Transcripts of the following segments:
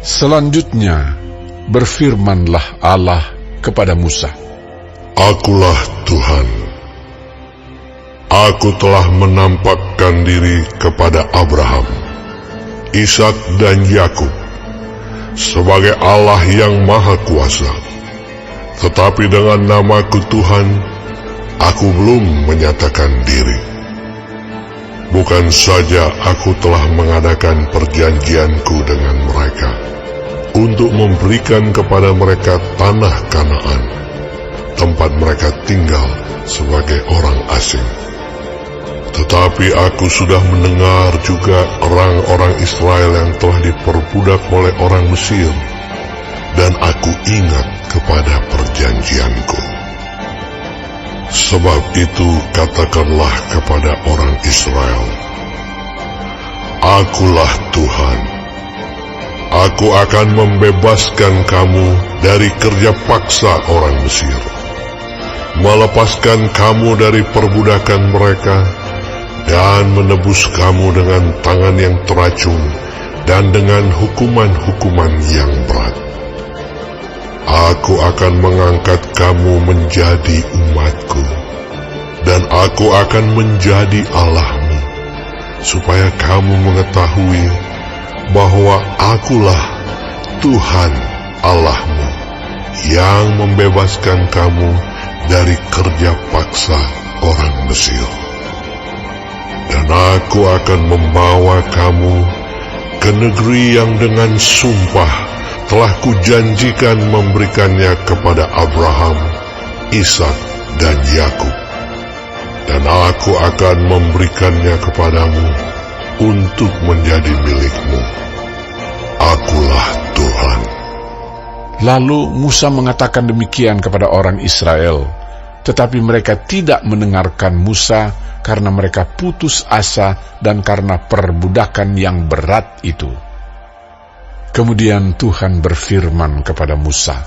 Selanjutnya, berfirmanlah Allah kepada Musa, Akulah Tuhan. Aku telah menampakkan diri kepada Abraham, Ishak dan Yakub sebagai Allah yang Maha Kuasa. Tetapi dengan namaku Tuhan, aku belum menyatakan diri. Bukan saja aku telah mengadakan perjanjianku dengan mereka untuk memberikan kepada mereka tanah Kanaan, tempat mereka tinggal sebagai orang asing. Tetapi aku sudah mendengar juga orang-orang Israel yang telah diperbudak oleh orang Mesir, dan aku ingat kepada perjanjianku. Sebab itu katakanlah kepada orang Israel, Akulah Tuhan. Aku akan membebaskan kamu dari kerja paksa orang Mesir, melepaskan kamu dari perbudakan mereka, dan menebus kamu dengan tangan yang teracung dan dengan hukuman-hukuman yang berat. Aku akan mengangkat kamu menjadi umatku, dan aku akan menjadi Allahmu, supaya kamu mengetahui bahwa akulah Tuhan Allahmu yang membebaskan kamu dari kerja paksa orang Mesir. Dan aku akan membawa kamu ke negeri yang dengan sumpah telah kujanjikan memberikannya kepada Abraham, Ishak, dan Yakub. Dan aku akan memberikannya kepadamu untuk menjadi milikmu. Akulah Tuhan. Lalu Musa mengatakan demikian kepada orang Israel, tetapi mereka tidak mendengarkan Musa karena mereka putus asa dan karena perbudakan yang berat itu. Kemudian Tuhan berfirman kepada Musa,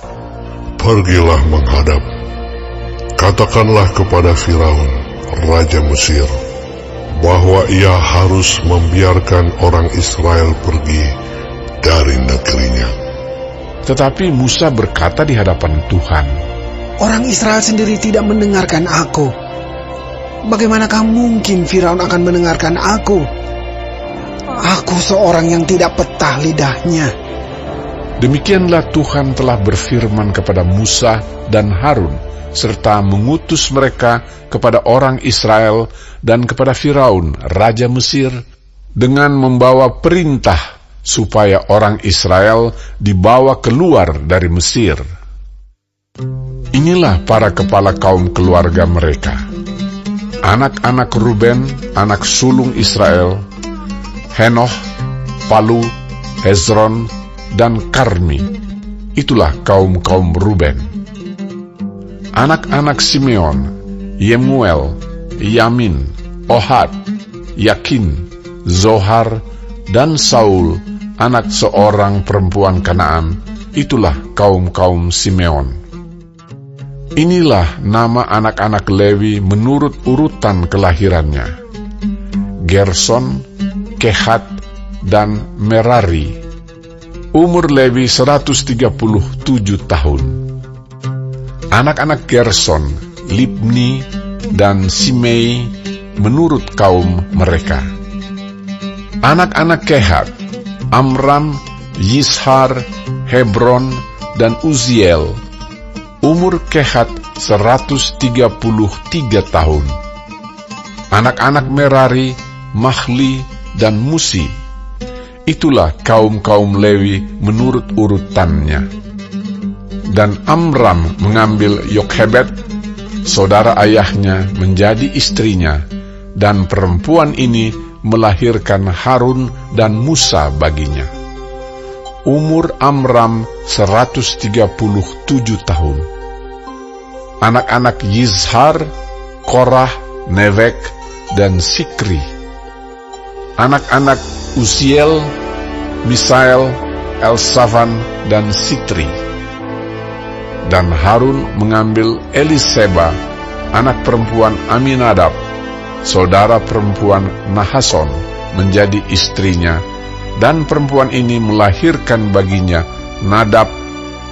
Pergilah menghadap, katakanlah kepada Firaun, Raja Mesir, bahwa ia harus membiarkan orang Israel pergi dari negerinya. Tetapi Musa berkata di hadapan Tuhan, Orang Israel sendiri tidak mendengarkan aku. Bagaimanakah mungkin Firaun akan mendengarkan aku? Aku seorang yang tidak petah lidahnya. Demikianlah Tuhan telah berfirman kepada Musa dan Harun, serta mengutus mereka kepada orang Israel dan kepada Firaun, Raja Mesir, dengan membawa perintah supaya orang Israel dibawa keluar dari Mesir. Inilah para kepala kaum keluarga mereka. Anak-anak Ruben, anak sulung Israel, Henoh, Palu, Hezron, dan Karmi. Itulah kaum-kaum Ruben. Anak-anak Simeon, Yemuel, Yamin, Ohad, Yakin, Zohar, dan Saul, anak seorang perempuan Kanaan. Itulah kaum-kaum Simeon. Inilah nama anak-anak Lewi menurut urutan kelahirannya: Gerson, Kehat, dan Merari. Umur Lewi 137 tahun. Anak-anak Gerson, Libni, dan Simei menurut kaum mereka. Anak-anak Kehat, Amram, Yishar, Hebron, dan Uziel. Umur Kehat 133 tahun. Anak-anak Merari, Mahli, dan Musi. Itulah kaum-kaum Lewi menurut urutannya. Dan Amram mengambil Yokhebed, saudara ayahnya, menjadi istrinya, dan perempuan ini melahirkan Harun dan Musa baginya. Umur Amram 137 tahun. Anak-anak Yizhar, Korah, Nevek, dan Sikri. Anak-anak Uziel, Misael, Elsafan, dan Sitri. Dan Harun mengambil Eliseba, anak perempuan Aminadab, saudara perempuan Nahason, menjadi istrinya, dan perempuan ini melahirkan baginya Nadab,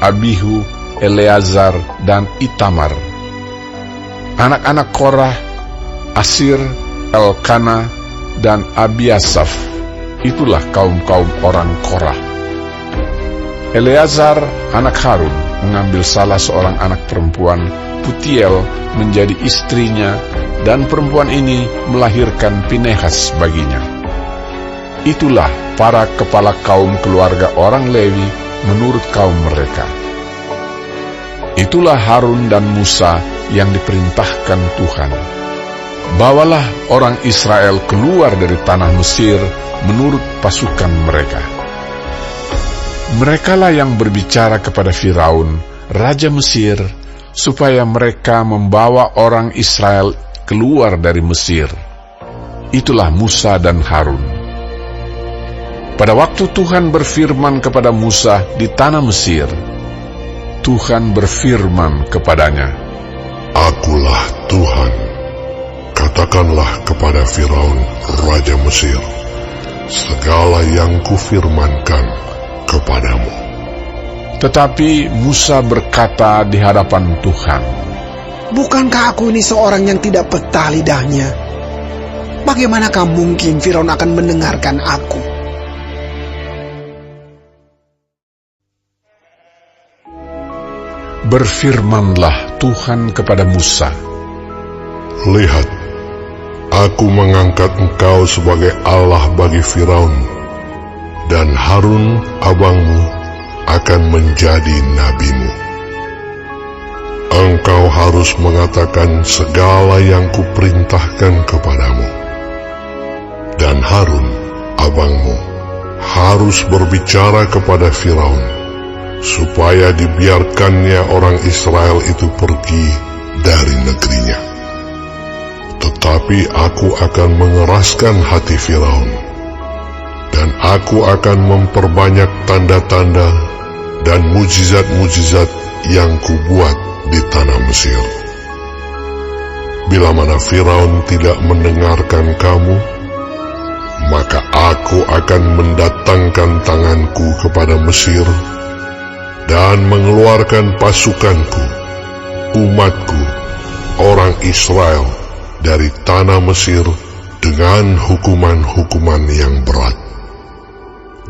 Abihu, Eleazar, dan Itamar. Anak-anak Korah, Asir, Elkana, dan Abiasaf. Itulah kaum-kaum orang Korah. Eleazar, anak Harun, mengambil salah seorang anak perempuan, Putiel, menjadi istrinya, dan perempuan ini melahirkan Pinehas baginya. Itulah para kepala kaum keluarga orang Lewi menurut kaum mereka. Itulah Harun dan Musa yang diperintahkan Tuhan. Bawalah orang Israel keluar dari tanah Mesir menurut pasukan mereka. Merekalah yang berbicara kepada Firaun, raja Mesir, supaya mereka membawa orang Israel keluar dari Mesir. Itulah Musa dan Harun. Pada waktu Tuhan berfirman kepada Musa di tanah Mesir, Tuhan berfirman kepadanya, Akulah Tuhan. Katakanlah kepada Firaun, raja Mesir, segala yang kufirmankan kepadamu. Tetapi Musa berkata di hadapan Tuhan, Bukankah aku ini seorang yang tidak petah lidahnya? Bagaimanakah mungkin Firaun akan mendengarkan aku? Berfirmanlah Tuhan kepada Musa, Lihat, aku mengangkat engkau sebagai Allah bagi Firaun, dan Harun abangmu akan menjadi nabimu. Engkau harus mengatakan segala yang kuperintahkan kepadamu, dan Harun abangmu harus berbicara kepada Firaun, supaya dibiarkannya orang Israel itu pergi dari negerinya. Tetapi aku akan mengeraskan hati Firaun, dan aku akan memperbanyak tanda-tanda dan mujizat-mujizat yang kubuat di tanah Mesir. Bila mana Firaun tidak mendengarkan kamu, maka aku akan mendatangkan tanganku kepada Mesir dan mengeluarkan pasukanku, umatku, orang Israel dari tanah Mesir dengan hukuman-hukuman yang berat.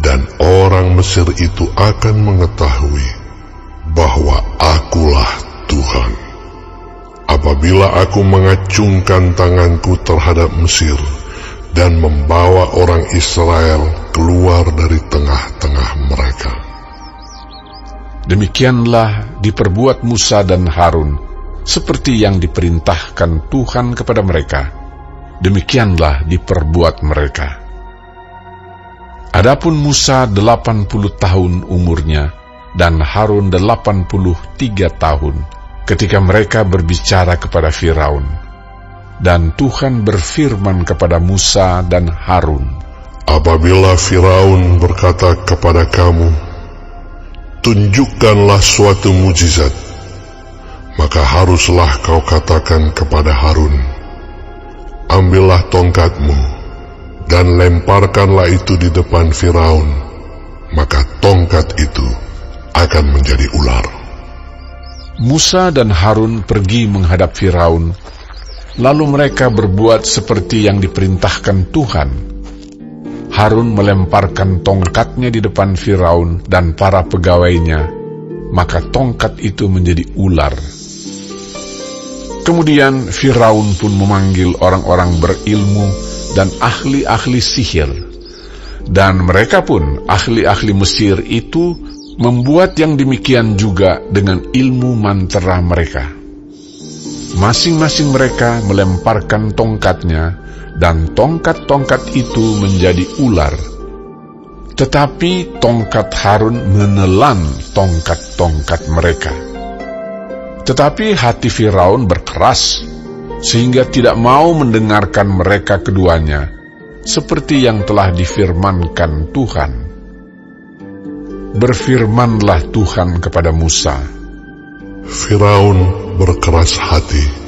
Dan orang Mesir itu akan mengetahui bahwa akulah Tuhan, apabila aku mengacungkan tanganku terhadap Mesir dan membawa orang Israel keluar dari tengah-tengah mereka. Demikianlah diperbuat Musa dan Harun, seperti yang diperintahkan Tuhan kepada mereka. Demikianlah diperbuat mereka. Adapun Musa 80 tahun umurnya, dan Harun 83 tahun, ketika mereka berbicara kepada Firaun. Dan Tuhan berfirman kepada Musa dan Harun, Apabila Firaun berkata kepada kamu, tunjukkanlah suatu mujizat, maka haruslah kau katakan kepada Harun, ambillah tongkatmu, dan lemparkanlah itu di depan Firaun, maka tongkat itu akan menjadi ular. Musa dan Harun pergi menghadap Firaun, lalu mereka berbuat seperti yang diperintahkan Tuhan. Harun melemparkan tongkatnya di depan Firaun dan para pegawainya, maka tongkat itu menjadi ular. Kemudian Firaun pun memanggil orang-orang berilmu dan ahli-ahli sihir, dan mereka pun, ahli-ahli Mesir itu, membuat yang demikian juga dengan ilmu mantera mereka. Masing-masing mereka melemparkan tongkatnya, dan tongkat-tongkat itu menjadi ular. Tetapi tongkat Harun menelan tongkat-tongkat mereka. Tetapi hati Firaun berkeras, sehingga tidak mau mendengarkan mereka keduanya, seperti yang telah difirmankan Tuhan. Berfirmanlah Tuhan kepada Musa, Firaun berkeras hati.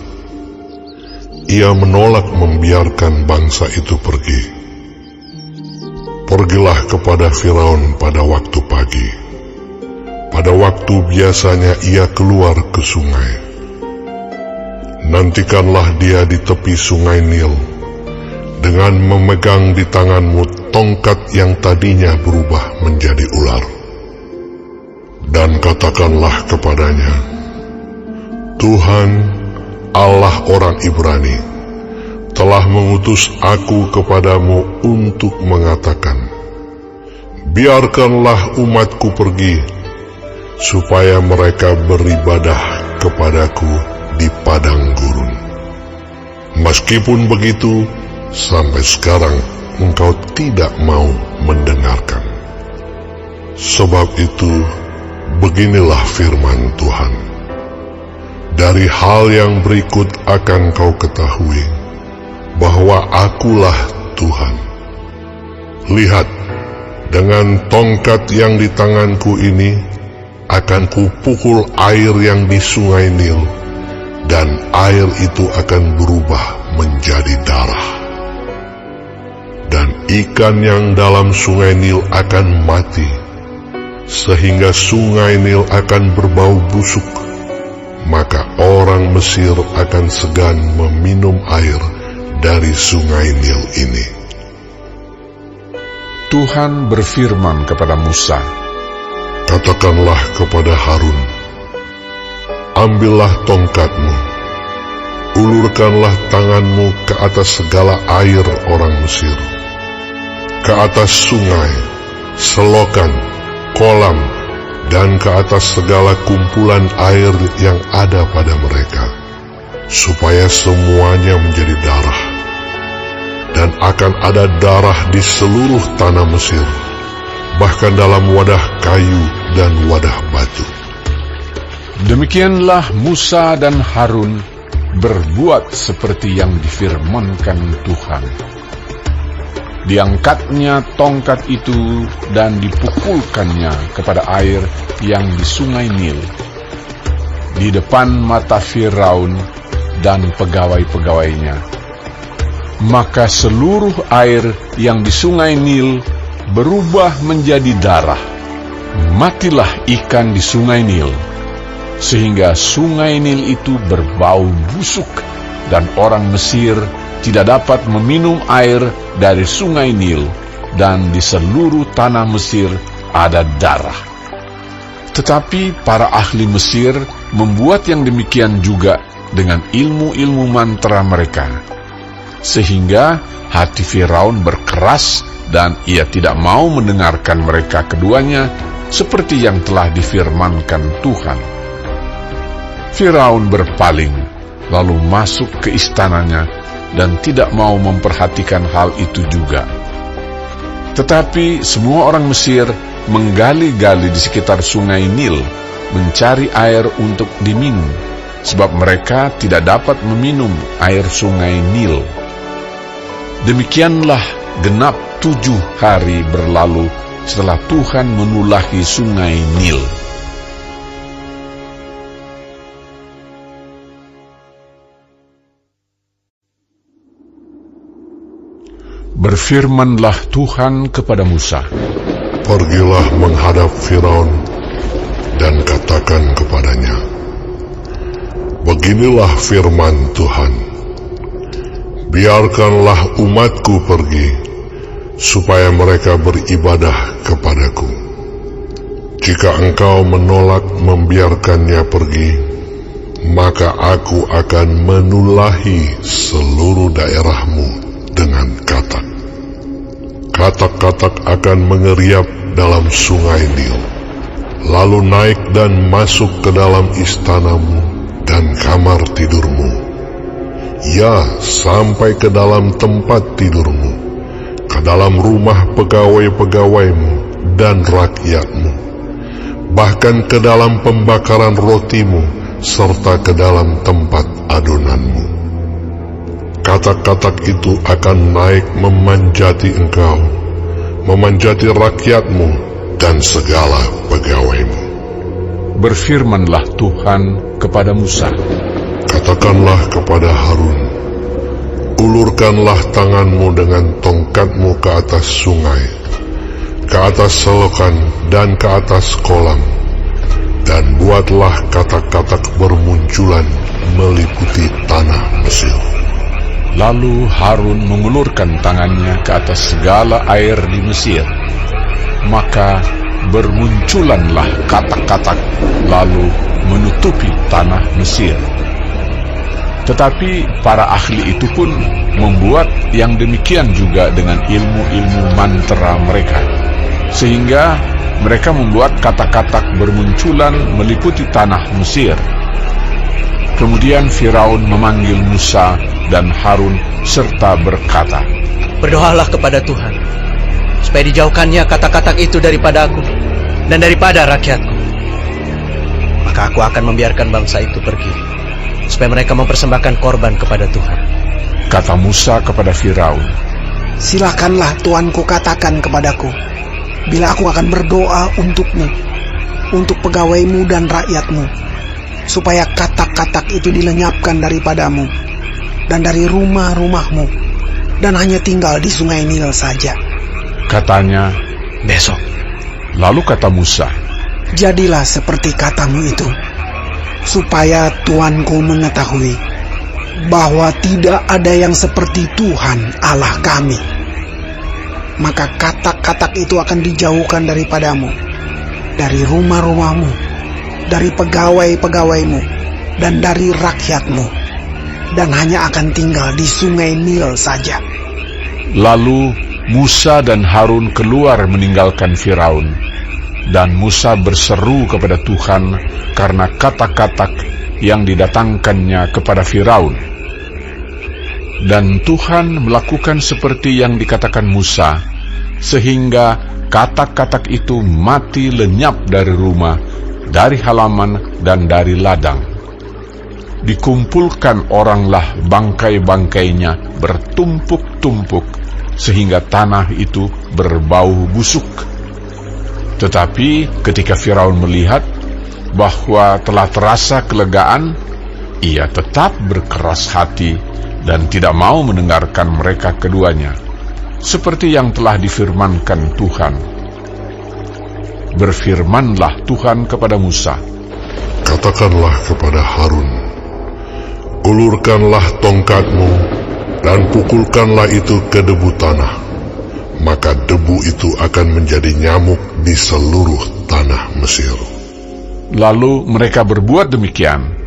Ia menolak membiarkan bangsa itu pergi. Pergilah kepada Firaun pada waktu pagi, pada waktu biasanya ia keluar ke sungai. Nantikanlah dia di tepi sungai Nil, dengan memegang di tanganmu tongkat yang tadinya berubah menjadi ular. Dan katakanlah kepadanya, Tuhan, Allah orang Ibrani, telah mengutus aku kepadamu untuk mengatakan, biarkanlah umatku pergi, supaya mereka beribadah kepadaku di padang gurun. Meskipun begitu, sampai sekarang engkau tidak mau mendengarkan. Sebab itu, beginilah firman Tuhan. Dari hal yang berikut akan kau ketahui, bahwa akulah Tuhan. Lihat, dengan tongkat yang di tanganku ini, akan kupukul air yang di sungai Nil, dan air itu akan berubah menjadi darah. Dan ikan yang dalam sungai Nil akan mati, sehingga sungai Nil akan berbau busuk. Maka orang Mesir akan segan meminum air dari sungai Nil ini. Tuhan berfirman kepada Musa, katakanlah kepada Harun, ambillah tongkatmu, ulurkanlah tanganmu ke atas segala air orang Mesir, ke atas sungai, selokan, kolam, dan ke atas segala kumpulan air yang ada pada mereka, supaya semuanya menjadi darah. Dan akan ada darah di seluruh tanah Mesir, bahkan dalam wadah kayu dan wadah batu. Demikianlah Musa dan Harun berbuat seperti yang difirmankan Tuhan. Diangkatnya tongkat itu dan dipukulkannya kepada air yang di sungai Nil, di depan mata Firaun dan pegawai-pegawainya. Maka seluruh air yang di sungai Nil berubah menjadi darah. Matilah ikan di sungai Nil, sehingga sungai Nil itu berbau busuk, dan orang Mesir tidak dapat meminum air dari sungai Nil, dan di seluruh tanah Mesir ada darah. Tetapi para ahli Mesir membuat yang demikian juga dengan ilmu-ilmu mantra mereka, sehingga hati Firaun berkeras dan ia tidak mau mendengarkan mereka keduanya seperti yang telah difirmankan Tuhan. Firaun berpaling, lalu masuk ke istananya dan tidak mau memperhatikan hal itu juga. Tetapi semua orang Mesir menggali-gali di sekitar sungai Nil, mencari air untuk diminum, sebab mereka tidak dapat meminum air sungai Nil. Demikianlah genap 7 hari berlalu setelah Tuhan menulahi sungai Nil. Berfirmanlah Tuhan kepada Musa, pergilah menghadap Firaun dan katakan kepadanya, beginilah firman Tuhan, biarkanlah umatku pergi, supaya mereka beribadah kepadaku. Jika engkau menolak membiarkannya pergi, maka aku akan menulahi seluruh daerahmu dengan katak. Katak-katak akan mengeriap dalam sungai Nil, lalu naik dan masuk ke dalam istanamu dan kamar tidurmu, ya sampai ke dalam tempat tidurmu, ke dalam rumah pegawai-pegawaimu dan rakyatmu, bahkan ke dalam pembakaran rotimu, serta ke dalam tempat adonanmu. Katak-katak itu akan naik memanjati engkau, memanjati rakyatmu dan segala pegawaimu. Berfirmanlah Tuhan kepada Musa, katakanlah kepada Harun, ulurkanlah tanganmu dengan tongkatmu ke atas sungai, ke atas selokan dan ke atas kolam, dan buatlah katak-katak bermunculan meliputi tanah Mesir. Lalu Harun mengulurkan tangannya ke atas segala air di Mesir. Maka bermunculanlah katak-katak lalu menutupi tanah Mesir. Tetapi para ahli itu pun membuat yang demikian juga dengan ilmu-ilmu mantra mereka, sehingga mereka membuat katak-katak bermunculan meliputi tanah Mesir. Kemudian Firaun memanggil Musa dan Harun serta berkata, "Berdoalah kepada Tuhan, supaya dijauhkannya katak-katak itu daripada aku dan daripada rakyatku. Maka aku akan membiarkan bangsa itu pergi, supaya mereka mempersembahkan korban kepada Tuhan." Kata Musa kepada Firaun, Silakanlah tuanku katakan kepadaku, bila aku akan berdoa untukmu, untuk pegawaimu dan rakyatmu, supaya katak-katak itu dilenyapkan daripadamu dan dari rumah-rumahmu, dan hanya tinggal di sungai Nil saja. Katanya, Besok. lalu kata Musa, Jadilah seperti katamu itu, supaya tuanku mengetahui bahwa tidak ada yang seperti Tuhan Allah kami. Maka katak-katak itu akan dijauhkan daripadamu, dari rumah-rumahmu, dari pegawai-pegawaimu, dan dari rakyatmu, dan hanya akan tinggal di sungai Nil saja. Lalu Musa dan Harun keluar meninggalkan Firaun, dan Musa berseru kepada Tuhan karena katak-katak yang didatangkannya kepada Firaun. Dan Tuhan melakukan seperti yang dikatakan Musa, sehingga katak-katak itu mati lenyap dari rumah, dari halaman, dan dari ladang. Dikumpulkan oranglah bangkai-bangkainya bertumpuk-tumpuk, sehingga tanah itu berbau busuk. Tetapi ketika Firaun melihat bahwa telah terasa kelegaan, ia tetap berkeras hati dan tidak mau mendengarkan mereka keduanya, seperti yang telah difirmankan Tuhan. Berfirmanlah Tuhan kepada Musa, Katakanlah kepada Harun, ulurkanlah tongkatmu dan pukulkanlah itu ke debu tanah, maka debu itu akan menjadi nyamuk di seluruh tanah Mesir. Lalu mereka berbuat demikian.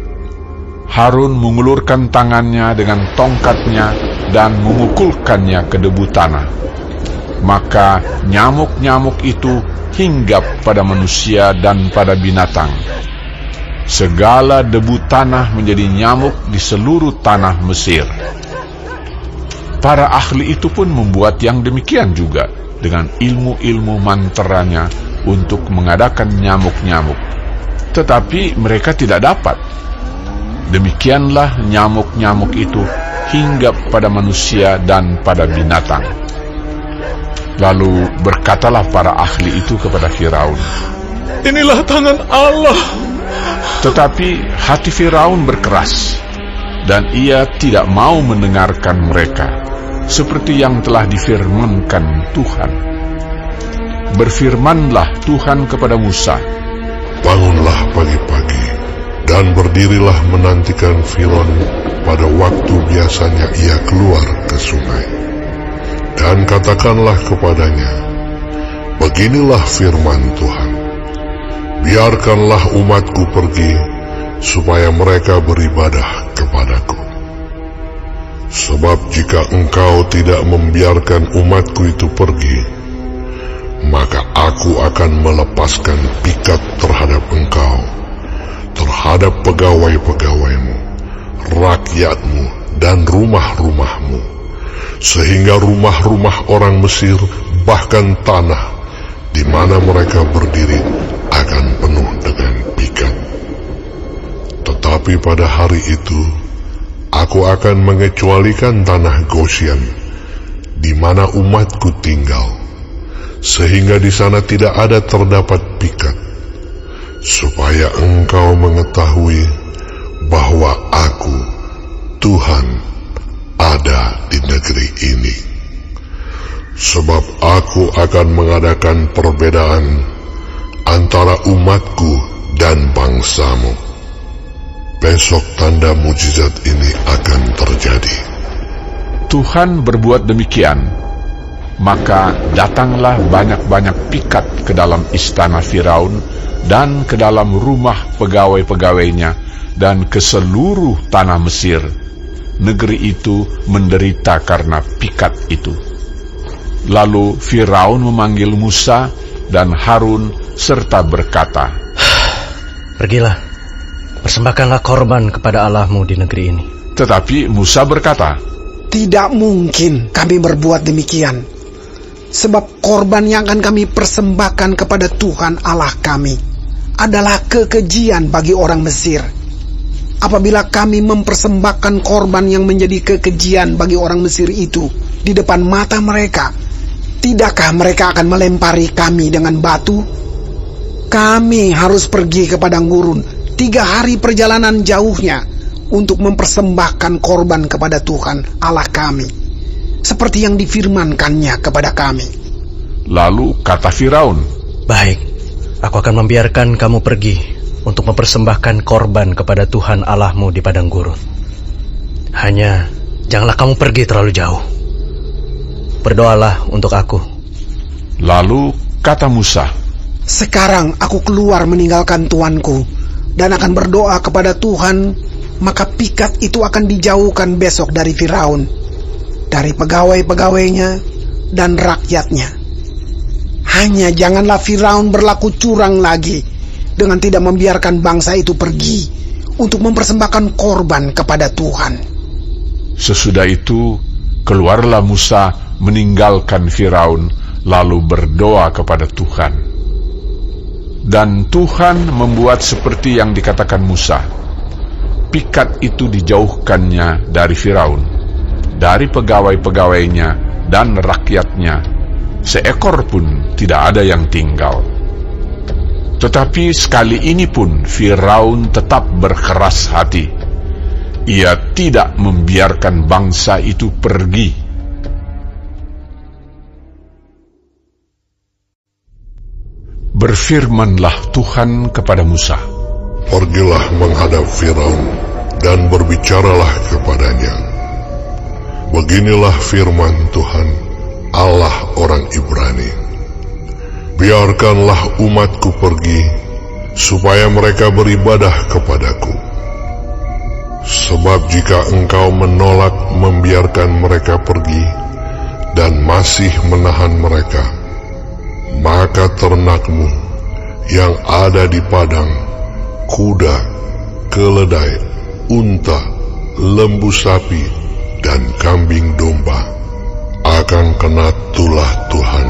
Harun mengulurkan tangannya dengan tongkatnya dan memukulkannya ke debu tanah. Maka nyamuk-nyamuk itu hinggap pada manusia dan pada binatang. Segala debu tanah menjadi nyamuk di seluruh tanah Mesir. Para ahli itu pun membuat yang demikian juga dengan ilmu-ilmu mantranya untuk mengadakan nyamuk-nyamuk. Tetapi mereka tidak dapat. Demikianlah nyamuk-nyamuk itu hinggap pada manusia dan pada binatang. Lalu berkatalah para ahli itu kepada Firaun, Inilah tangan Allah. Tetapi hati Firaun berkeras, dan ia tidak mau mendengarkan mereka, seperti yang telah difirmankan Tuhan. Berfirmanlah Tuhan kepada Musa, Bangunlah pagi-pagi dan berdirilah menantikan Firaun pada waktu biasanya ia keluar ke sungai. Dan katakanlah kepadanya, Beginilah firman Tuhan, Biarkanlah umatku pergi, supaya mereka beribadah kepadaku. Sebab jika engkau tidak membiarkan umatku itu pergi, maka aku akan melepaskan pikat terhadap engkau, terhadap pegawai-pegawaimu, rakyatmu, dan rumah-rumahmu, sehingga rumah-rumah orang Mesir, bahkan tanah di mana mereka berdiri, akan penuh dengan pikat. Tetapi pada hari itu, aku akan mengecualikan tanah Gosyen, di mana umatku tinggal, sehingga di sana tidak ada terdapat pikat, supaya engkau mengetahui bahwa aku, Tuhan, ada di negeri ini. Sebab aku akan mengadakan perbedaan antara umatku dan bangsamu. Besok tanda mujizat ini akan terjadi. Tuhan berbuat demikian, maka datanglah banyak-banyak pikat ke dalam istana Firaun dan ke dalam rumah pegawai-pegawainya dan ke seluruh tanah Mesir. Negeri itu menderita karena pikat itu. Lalu Firaun memanggil Musa dan Harun serta berkata, Pergilah, persembahkanlah korban kepada Allahmu di negeri ini. Tetapi Musa berkata, Tidak mungkin kami berbuat demikian, sebab korban yang akan kami persembahkan kepada Tuhan Allah kami adalah kekejian bagi orang Mesir. Apabila kami mempersembahkan korban yang menjadi kekejian bagi orang Mesir itu di depan mata mereka, tidakkah mereka akan melempari kami dengan batu? Kami harus pergi ke padang gurun 3 hari perjalanan jauhnya untuk mempersembahkan korban kepada Tuhan Allah kami, seperti yang difirmankannya kepada kami. Lalu kata Firaun, Baik, aku akan membiarkan kamu pergi untuk mempersembahkan korban kepada Tuhan Allahmu di padang gurun. Hanya janganlah kamu pergi terlalu jauh. Berdoalah untuk aku. Lalu kata Musa, Sekarang aku keluar meninggalkan tuanku dan akan berdoa kepada Tuhan, maka pikat itu akan dijauhkan besok dari Firaun, dari pegawai-pegawainya dan rakyatnya. Hanya janganlah Firaun berlaku curang lagi dengan tidak membiarkan bangsa itu pergi untuk mempersembahkan korban kepada Tuhan. Sesudah itu keluarlah Musa meninggalkan Firaun, lalu berdoa kepada Tuhan. Dan Tuhan membuat seperti yang dikatakan Musa. Pikat itu dijauhkannya dari Firaun, dari pegawai-pegawainya dan rakyatnya. Seekor pun tidak ada yang tinggal. Tetapi sekali ini pun Firaun tetap berkeras hati. Ia tidak membiarkan bangsa itu pergi. Berfirmanlah Tuhan kepada Musa, Pergilah menghadap Firaun dan berbicaralah kepadanya. Beginilah firman Tuhan, Allah orang Ibrani. Biarkanlah umatku pergi, supaya mereka beribadah kepadaku. Sebab jika engkau menolak membiarkan mereka pergi dan masih menahan mereka, maka ternakmu yang ada di padang, kuda, keledai, unta, lembu sapi, dan kambing domba akan kena tulah Tuhan,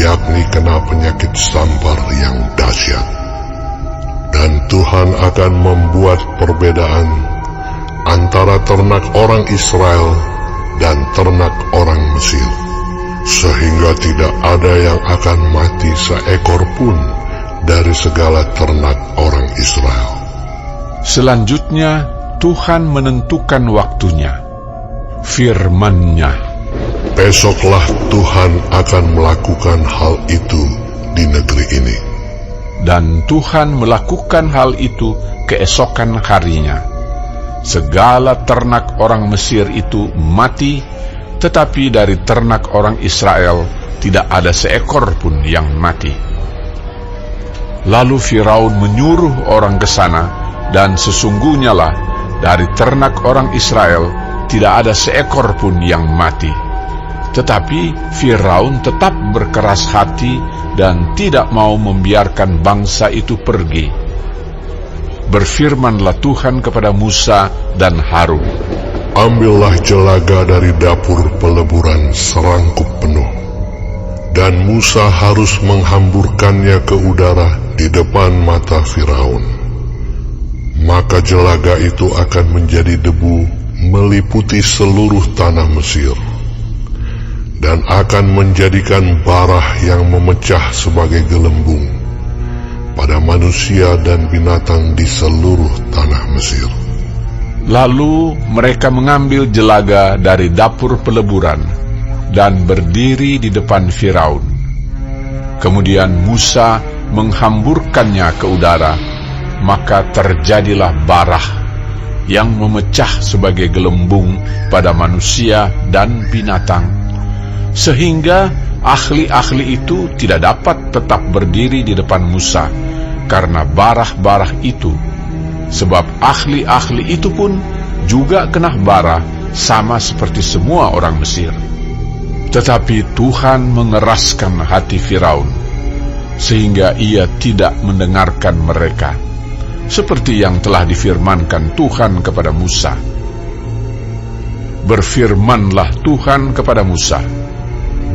yakni kena penyakit sampar yang dahsyat. Dan Tuhan akan membuat perbedaan antara ternak orang Israel dan ternak orang Mesir, sehingga tidak ada yang akan mati seekor pun dari segala ternak orang Israel. Selanjutnya Tuhan menentukan waktunya. Firman-Nya, Besoklah Tuhan akan melakukan hal itu di negeri ini. dan Tuhan melakukan hal itu keesokan harinya. Segala ternak orang Mesir itu mati, tetapi dari ternak orang Israel tidak ada seekor pun yang mati. Lalu Firaun menyuruh orang ke sana, dan sesungguhnya lah dari ternak orang Israel tidak ada seekor pun yang mati. Tetapi Firaun tetap berkeras hati dan tidak mau membiarkan bangsa itu pergi. Berfirmanlah Tuhan kepada Musa dan Harun, Ambillah jelaga dari dapur peleburan serangkup penuh, dan Musa harus menghamburkannya ke udara di depan mata Firaun. Maka jelaga itu akan menjadi debu meliputi seluruh tanah Mesir, dan akan menjadikan barah yang memecah sebagai gelembung pada manusia dan binatang di seluruh tanah Mesir. Lalu mereka mengambil jelaga dari dapur peleburan dan berdiri di depan Firaun. Kemudian Musa menghamburkannya ke udara, maka terjadilah barah yang memecah sebagai gelembung pada manusia dan binatang, sehingga ahli-ahli itu tidak dapat tetap berdiri di depan Musa karena barah-barah itu, sebab ahli-ahli itu pun juga kena bara sama seperti semua orang Mesir. Tetapi Tuhan mengeraskan hati Firaun, sehingga ia tidak mendengarkan mereka, seperti yang telah difirmankan Tuhan kepada Musa. Berfirmanlah Tuhan kepada Musa,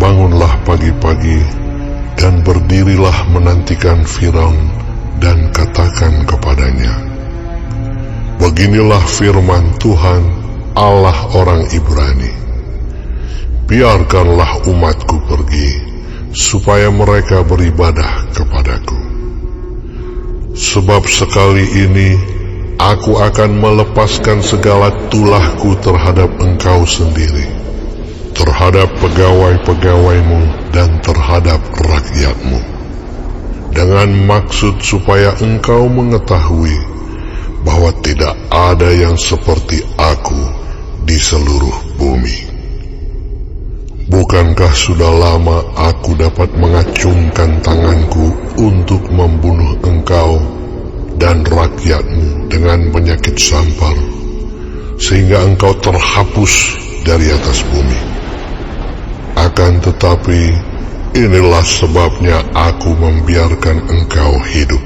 Bangunlah pagi-pagi dan berdirilah menantikan Firaun dan katakan kepadanya, Beginilah firman Tuhan, Allah orang Ibrani. Biarkanlah umatku pergi, supaya mereka beribadah kepadaku. Sebab sekali ini aku akan melepaskan segala tulahku terhadap engkau sendiri, terhadap pegawai-pegawaimu dan terhadap rakyatmu, dengan maksud supaya engkau mengetahui bahwa tidak ada yang seperti aku di seluruh bumi. Bukankah sudah lama aku dapat mengacungkan tanganku untuk membunuh engkau dan rakyatmu dengan penyakit sampar, sehingga engkau terhapus dari atas bumi? Akan tetapi, inilah sebabnya aku membiarkan engkau hidup,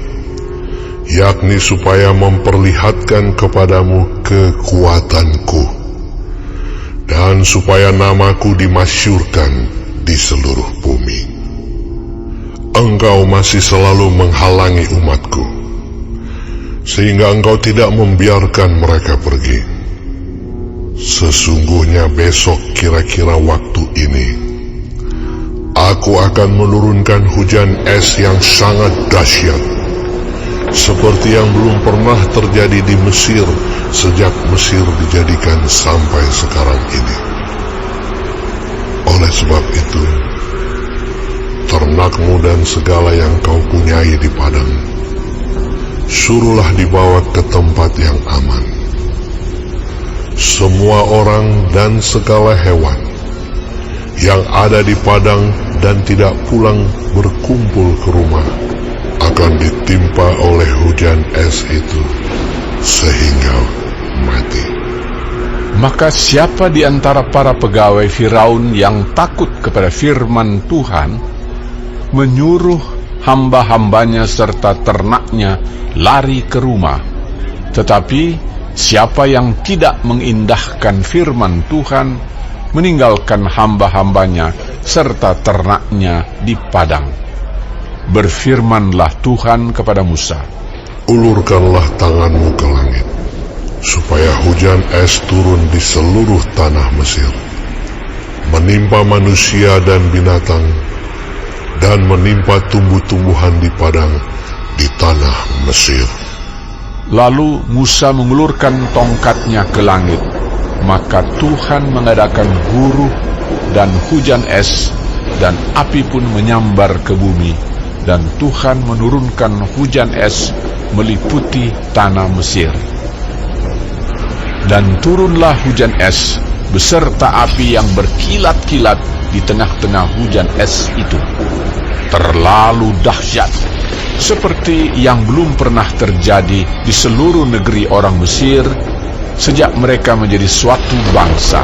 yakni supaya memperlihatkan kepadamu kekuatanku, dan supaya namaku dimasyurkan di seluruh bumi. Engkau masih selalu menghalangi umatku, sehingga engkau tidak membiarkan mereka pergi. Sesungguhnya besok kira-kira waktu ini, aku akan menurunkan hujan es yang sangat dahsyat, seperti yang belum pernah terjadi di Mesir sejak Mesir dijadikan sampai sekarang ini. Oleh sebab itu, ternakmu dan segala yang kau punyai di padang, suruhlah dibawa ke tempat yang aman. Semua orang dan segala hewan yang ada di padang dan tidak pulang berkumpul ke rumah akan ditimpa oleh hujan es itu sehingga mati. Maka siapa di antara para pegawai Firaun yang takut kepada firman Tuhan, menyuruh hamba-hambanya serta ternaknya lari ke rumah. Tetapi siapa yang tidak mengindahkan firman Tuhan, meninggalkan hamba-hambanya serta ternaknya di padang. Berfirmanlah Tuhan kepada Musa, Ulurkanlah tanganmu ke langit, supaya hujan es turun di seluruh tanah Mesir, menimpa manusia dan binatang, dan menimpa tumbuh-tumbuhan di padang di tanah Mesir. Lalu Musa mengulurkan tongkatnya ke langit, maka Tuhan mengadakan guruh dan hujan es, dan api pun menyambar ke bumi, dan Tuhan menurunkan hujan es meliputi tanah Mesir. Dan turunlah hujan es beserta api yang berkilat-kilat di tengah-tengah hujan es itu, terlalu dahsyat, seperti yang belum pernah terjadi di seluruh negeri orang Mesir sejak mereka menjadi suatu bangsa.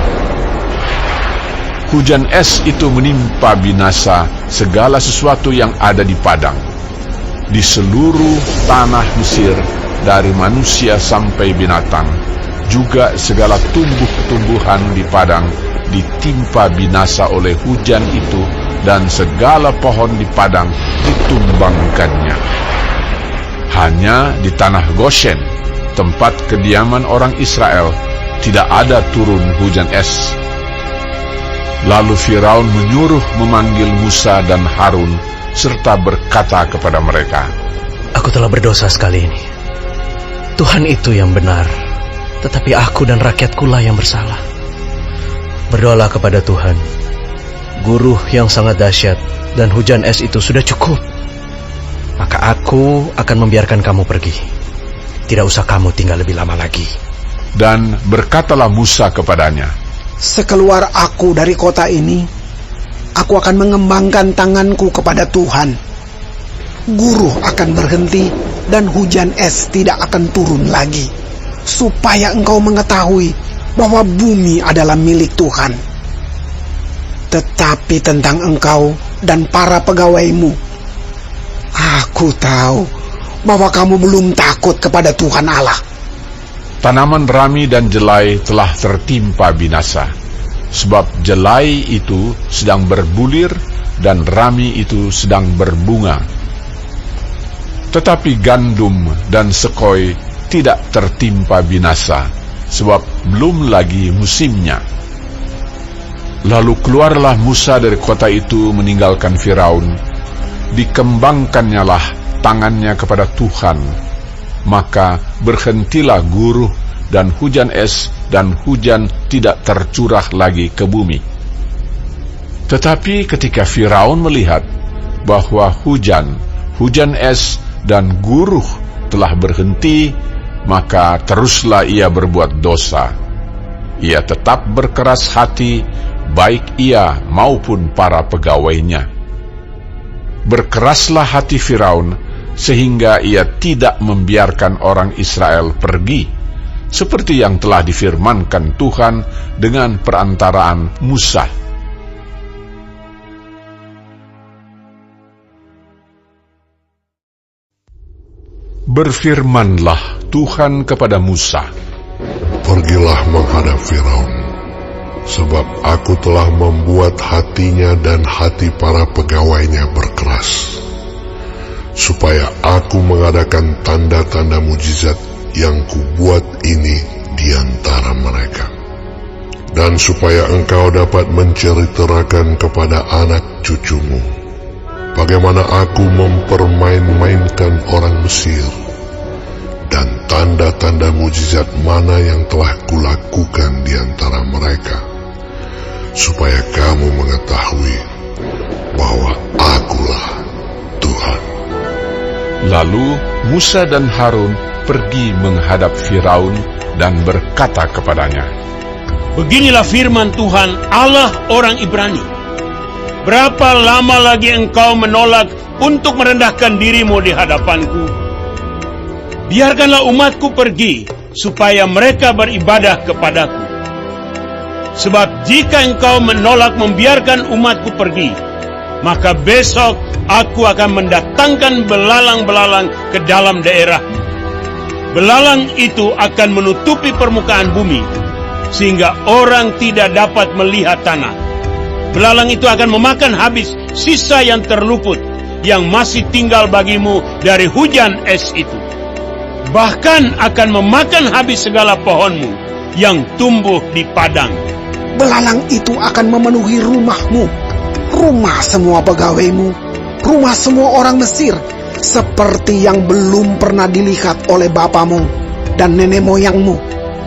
Hujan es itu menimpa binasa segala sesuatu yang ada di padang, di seluruh tanah Mesir, dari manusia sampai binatang, juga segala tumbuh-tumbuhan di padang ditimpa binasa oleh hujan itu, dan segala pohon di padang ditumbangkannya. Hanya di tanah Goshen, tempat kediaman orang Israel, tidak ada turun hujan es. Lalu Firaun menyuruh memanggil Musa dan Harun, serta berkata kepada mereka, Aku telah berdosa sekali ini. Tuhan itu yang benar, tetapi aku dan rakyatku lah yang bersalah. Berdoalah kepada Tuhan, Guruh yang sangat dahsyat dan hujan es itu sudah cukup. Maka aku akan membiarkan kamu pergi. Tidak usah kamu tinggal lebih lama lagi. Dan berkatalah Musa kepadanya, Sekeluar aku dari kota ini, aku akan mengembangkan tanganku kepada Tuhan. Guruh akan berhenti dan hujan es tidak akan turun lagi, supaya engkau mengetahui bahwa bumi adalah milik Tuhan. Tetapi tentang engkau dan para pegawaimu, aku tahu bahwa kamu belum takut kepada Tuhan Allah. tanaman rami dan jelai telah tertimpa binasa, sebab jelai itu sedang berbulir dan rami itu sedang berbunga. Tetapi gandum dan sekoi tidak tertimpa binasa, sebab belum lagi musimnya. Lalu keluarlah Musa dari kota itu meninggalkan Firaun. Dikembangkannyalah tangannya kepada Tuhan. Maka berhentilah guruh dan hujan es, dan hujan tidak tercurah lagi ke bumi. Tetapi ketika Firaun melihat bahwa hujan es dan guruh telah berhenti, maka teruslah ia berbuat dosa. Ia tetap berkeras hati, baik ia maupun para pegawainya. Berkeraslah hati Firaun, sehingga ia tidak membiarkan orang Israel pergi, seperti yang telah difirmankan Tuhan dengan perantaraan Musa. Berfirmanlah Tuhan kepada Musa, Pergilah menghadap Firaun, sebab aku telah membuat hatinya dan hati para pegawainya berkeras, supaya aku mengadakan tanda-tanda mujizat yang kubuat ini di antara mereka, dan supaya engkau dapat menceritakan kepada anak cucumu bagaimana aku mempermain-mainkan orang Mesir, dan tanda-tanda mujizat mana yang telah kulakukan di antara mereka, supaya kamu mengetahui bahwa akulah Tuhan. Lalu Musa dan Harun pergi menghadap Firaun dan berkata kepadanya, Beginilah firman Tuhan Allah orang Ibrani. Berapa lama lagi engkau menolak untuk merendahkan dirimu di hadapanku? Biarkanlah umatku pergi, supaya mereka beribadah kepadaku. Sebab jika engkau menolak membiarkan umatku pergi, maka besok aku akan mendatangkan belalang-belalang ke dalam daerahmu. Belalang itu akan menutupi permukaan bumi, sehingga orang tidak dapat melihat tanah. Belalang itu akan memakan habis sisa yang terluput, yang masih tinggal bagimu dari hujan es itu. Bahkan akan memakan habis segala pohonmu yang tumbuh di padang. Belalang itu akan memenuhi rumahmu, rumah semua pegawaimu, rumah semua orang Mesir, seperti yang belum pernah dilihat oleh bapamu dan nenek moyangmu,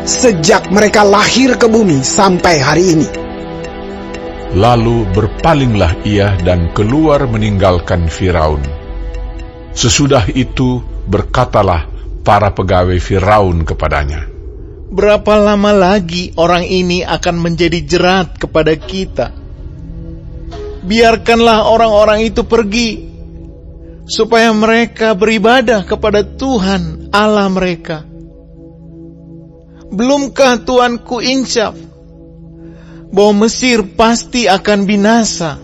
sejak mereka lahir ke bumi sampai hari ini. Lalu berpalinglah ia dan keluar meninggalkan Firaun. Sesudah itu berkatalah para pegawai Firaun kepadanya, Berapa lama lagi orang ini akan menjadi jerat kepada kita? Biarkanlah orang-orang itu pergi, supaya mereka beribadah kepada Tuhan Allah mereka. Belumkah Tuanku insaf bahwa Mesir pasti akan binasa?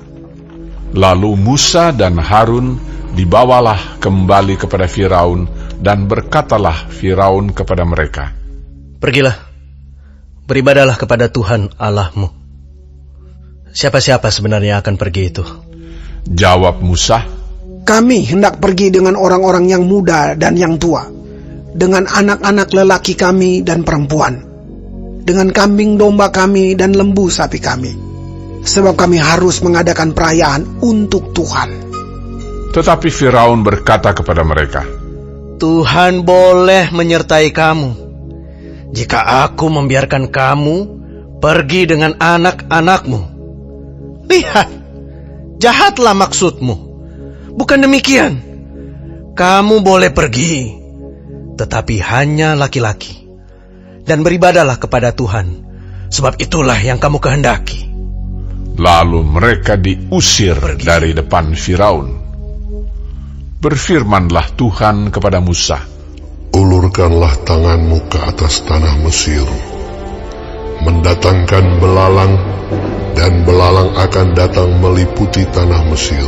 Lalu Musa dan Harun dibawalah kembali kepada Firaun, dan berkatalah Firaun kepada mereka, Pergilah, beribadahlah kepada Tuhan Allahmu. Siapa-siapa sebenarnya akan pergi itu? Jawab Musa, Kami hendak pergi dengan orang-orang yang muda dan yang tua, dengan anak-anak lelaki kami dan perempuan, dengan kambing domba kami dan lembu sapi kami, sebab kami harus mengadakan perayaan untuk Tuhan. Tetapi Firaun berkata kepada mereka, Tuhan boleh menyertai kamu, jika aku membiarkan kamu pergi dengan anak-anakmu. Lihat, jahatlah maksudmu. Bukan demikian. Kamu boleh pergi, tetapi hanya laki-laki. Dan beribadahlah kepada Tuhan, sebab itulah yang kamu kehendaki. Lalu mereka diusir dari depan Firaun. Berfirmanlah Tuhan kepada Musa, Ulurkanlah tanganmu ke atas tanah Mesir, mendatangkan belalang, dan belalang akan datang meliputi tanah Mesir,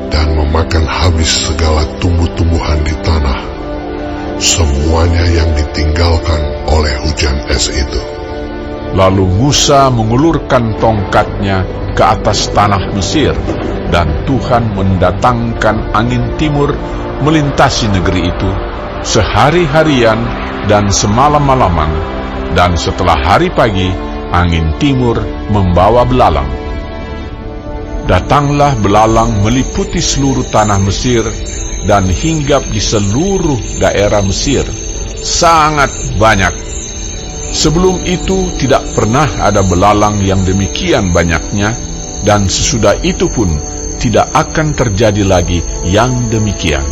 dan memakan habis segala tumbuh-tumbuhan di tanah, semuanya yang ditinggalkan oleh hujan es itu. Lalu Musa mengulurkan tongkatnya ke atas tanah Mesir, dan Tuhan mendatangkan angin timur melintasi negeri itu sehari-harian dan semalam-malaman, dan setelah hari pagi angin timur membawa belalang. Datanglah belalang meliputi seluruh tanah Mesir dan hinggap di seluruh daerah Mesir, sangat banyak. Sebelum itu tidak pernah ada belalang yang demikian banyaknya, dan sesudah itu pun tidak akan terjadi lagi yang demikian.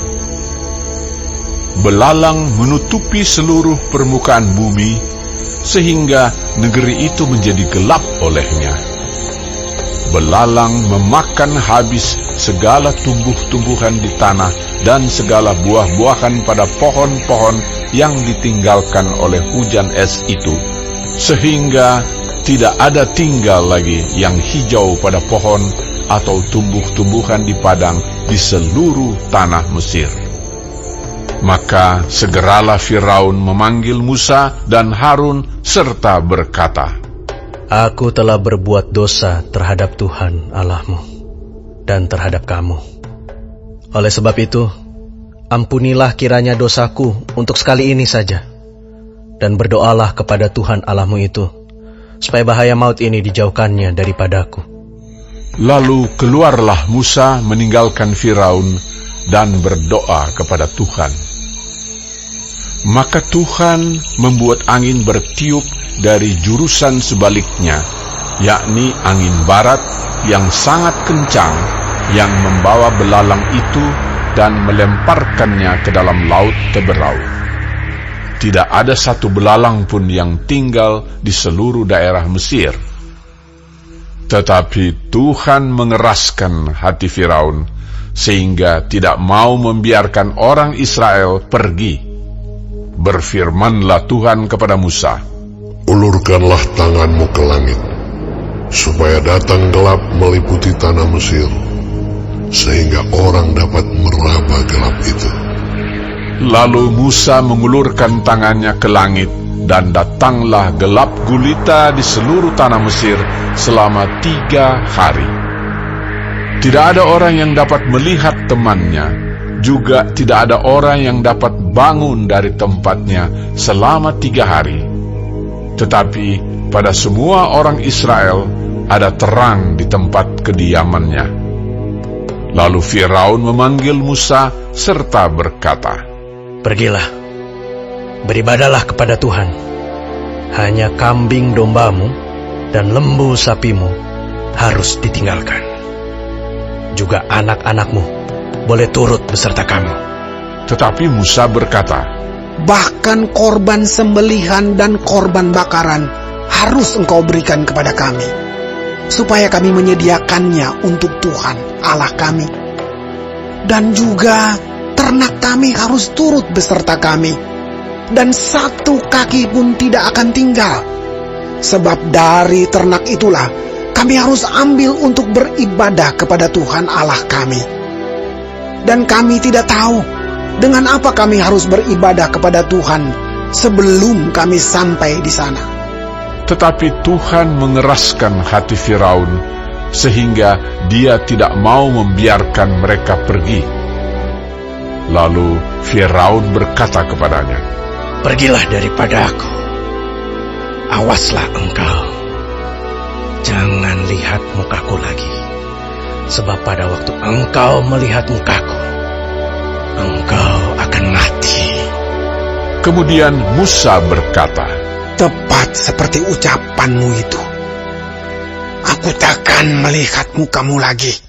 Belalang menutupi seluruh permukaan bumi, sehingga negeri itu menjadi gelap olehnya. Belalang memakan habis segala tumbuh-tumbuhan di tanah dan segala buah-buahan pada pohon-pohon yang ditinggalkan oleh hujan es itu, sehingga tidak ada tinggal lagi yang hijau pada pohon atau tumbuh-tumbuhan di padang di seluruh tanah Mesir. Maka segeralah Firaun memanggil Musa dan Harun serta berkata, Aku telah berbuat dosa terhadap Tuhan Allahmu dan terhadap kamu. Oleh sebab itu, ampunilah kiranya dosaku untuk sekali ini saja, dan berdoalah kepada Tuhan Allahmu itu, supaya bahaya maut ini dijauhkannya daripadaku. Lalu keluarlah Musa meninggalkan Firaun dan berdoa kepada Tuhan. Maka Tuhan membuat angin bertiup dari jurusan sebaliknya, yakni angin barat yang sangat kencang, yang membawa belalang itu dan melemparkannya ke dalam laut Teberau. Tidak ada satu belalang pun yang tinggal di seluruh daerah Mesir. Tetapi Tuhan mengeraskan hati Firaun, sehingga tidak mau membiarkan orang Israel pergi. Berfirmanlah Tuhan kepada Musa, Ulurkanlah tanganmu ke langit, supaya datang gelap meliputi tanah Mesir, sehingga orang dapat meraba gelap itu. Lalu Musa mengulurkan tangannya ke langit, dan datanglah gelap gulita di seluruh tanah Mesir selama 3 hari. Tidak ada orang yang dapat melihat temannya, juga tidak ada orang yang dapat bangun dari tempatnya selama 3 hari. Tetapi pada semua orang Israel ada terang di tempat kediamannya. Lalu Firaun memanggil Musa serta berkata, Pergilah, beribadahlah kepada Tuhan. Hanya kambing dombamu dan lembu sapimu harus ditinggalkan. Juga anak-anakmu boleh turut beserta kamu. Tetapi Musa berkata, Bahkan korban sembelihan dan korban bakaran harus engkau berikan kepada kami, supaya kami menyediakannya untuk Tuhan Allah kami. Dan juga ternak kami harus turut beserta kami, dan satu kaki pun tidak akan tinggal. Sebab dari ternak itulah kami harus ambil untuk beribadah kepada Tuhan Allah kami. Dan kami tidak tahu dengan apa kami harus beribadah kepada Tuhan sebelum kami sampai di sana. Tetapi Tuhan mengeraskan hati Firaun, sehingga dia tidak mau membiarkan mereka pergi. Lalu Firaun berkata kepadanya, Pergilah daripada aku. Awaslah engkau, jangan lihat mukaku lagi, sebab pada waktu engkau melihat mukaku, engkau akan mati. Kemudian Musa berkata, Tepat seperti ucapanmu itu. Aku takkan melihat mukamu lagi.